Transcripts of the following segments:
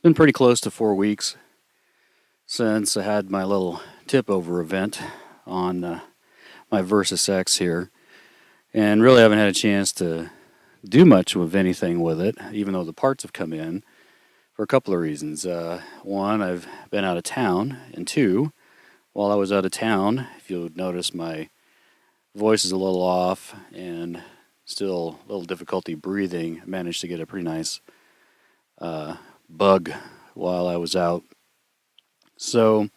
It's been pretty close to 4 weeks since I had my little tip-over event on my Versys-X here, and really haven't had a chance to do much with anything with it, even though the parts have come in, for a couple of reasons. One, I've been out of town, and two, while I was out of town, if you'll notice, my voice is a little off and still a little difficulty breathing. I managed to get a pretty nice bug while I was out. So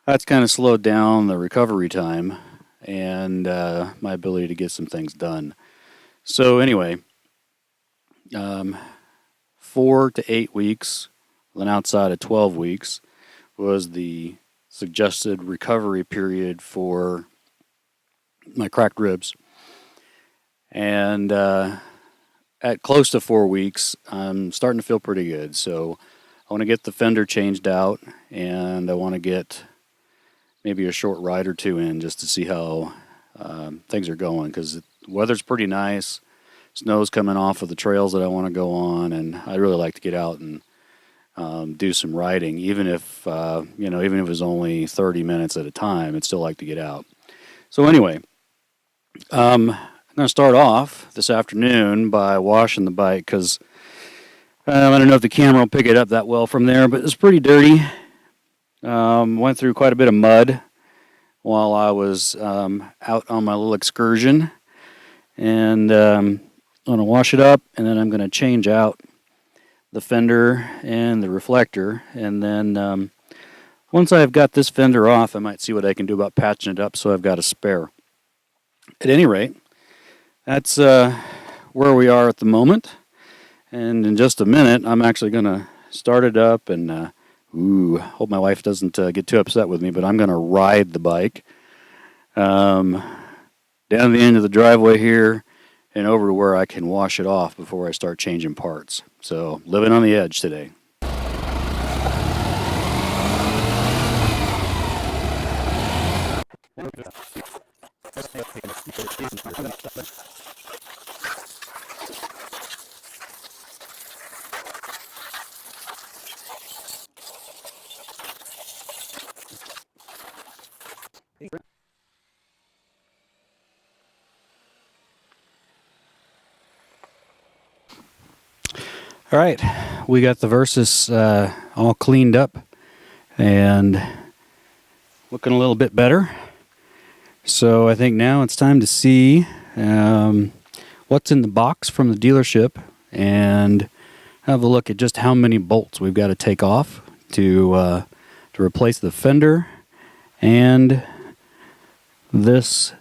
that's kind of slowed down the recovery time and my ability to get some things done. So anyway, 4 to 8 weeks, then outside of 12 weeks, was the suggested recovery period for my cracked ribs. And at close to 4 weeks, I'm starting to feel pretty good. So I want to get the fender changed out, and I want to get maybe a short ride or two in just to see how things are going, because the weather's pretty nice. Snow's coming off of the trails that I want to go on, and I'd really like to get out and do some riding, even if even if it was only 30 minutes at a time. I'd still like to get out. So anyway, I'm going to start off this afternoon by washing the bike, because I don't know if the camera will pick it up that well from there, but it's pretty dirty. Went through quite a bit of mud while I was out on my little excursion, and I'm going to wash it up, and then I'm going to change out the fender and the reflector, and then once I've got this fender off, I might see what I can do about patching it up so I've got a spare. At any rate, that's where we are at the moment, and in just a minute I'm actually going to start it up, and hope my wife doesn't get too upset with me, but I'm going to ride the bike down the end of the driveway here and over to where I can wash it off before I start changing parts. So, living on the edge today. All right, we got the Versys all cleaned up and looking a little bit better. So I think now it's time to see what's in the box from the dealership and have a look at just how many bolts we've got to take off to replace the fender and this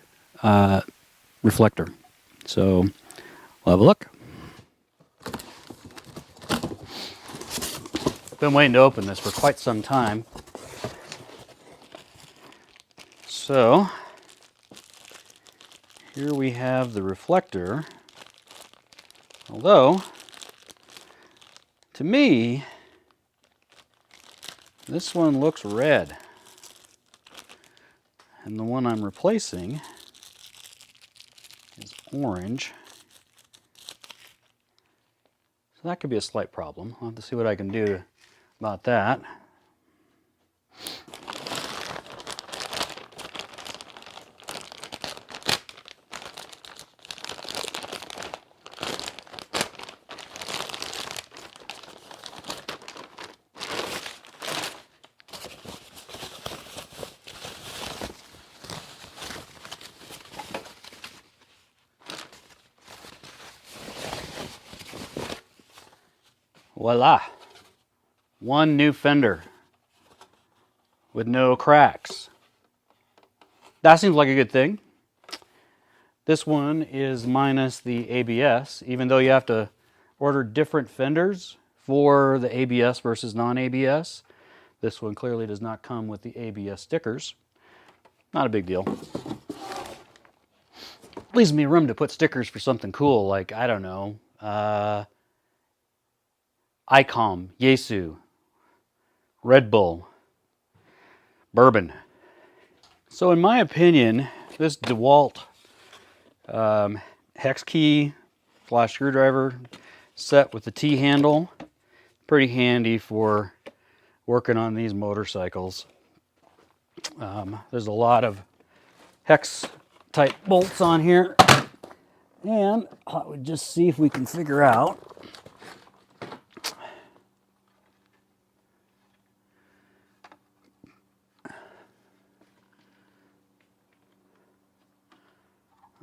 reflector. So we'll have a look. Been waiting to open this for quite some time. So here we have the reflector. Although, to me, this one looks red. And the one I'm replacing is orange. So that could be a slight problem. I'll have to see what I can do about that. Voila! One new fender with no cracks. That seems like a good thing. This one is minus the ABS, even though you have to order different fenders for the ABS versus non-ABS. This one clearly does not come with the ABS stickers. Not a big deal. Leaves me room to put stickers for something cool, like, I don't know, ICOM, Yaesu, Red Bull, bourbon. So in my opinion, this DeWalt hex key / screwdriver set with the T-handle pretty handy for working on these motorcycles. There's a lot of hex type bolts on here, and I would just see if we can figure out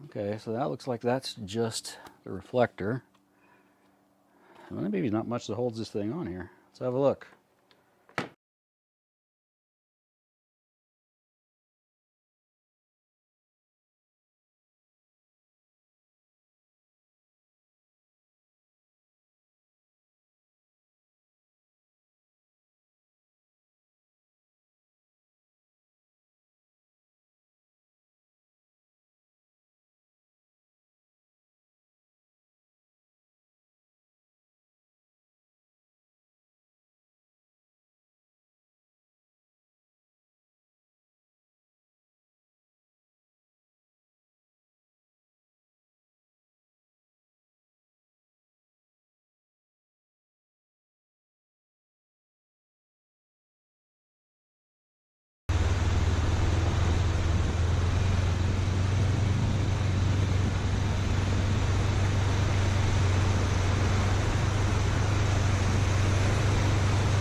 okay, so that looks like that's just the reflector. Well, maybe not much that holds this thing on here. Let's have a look.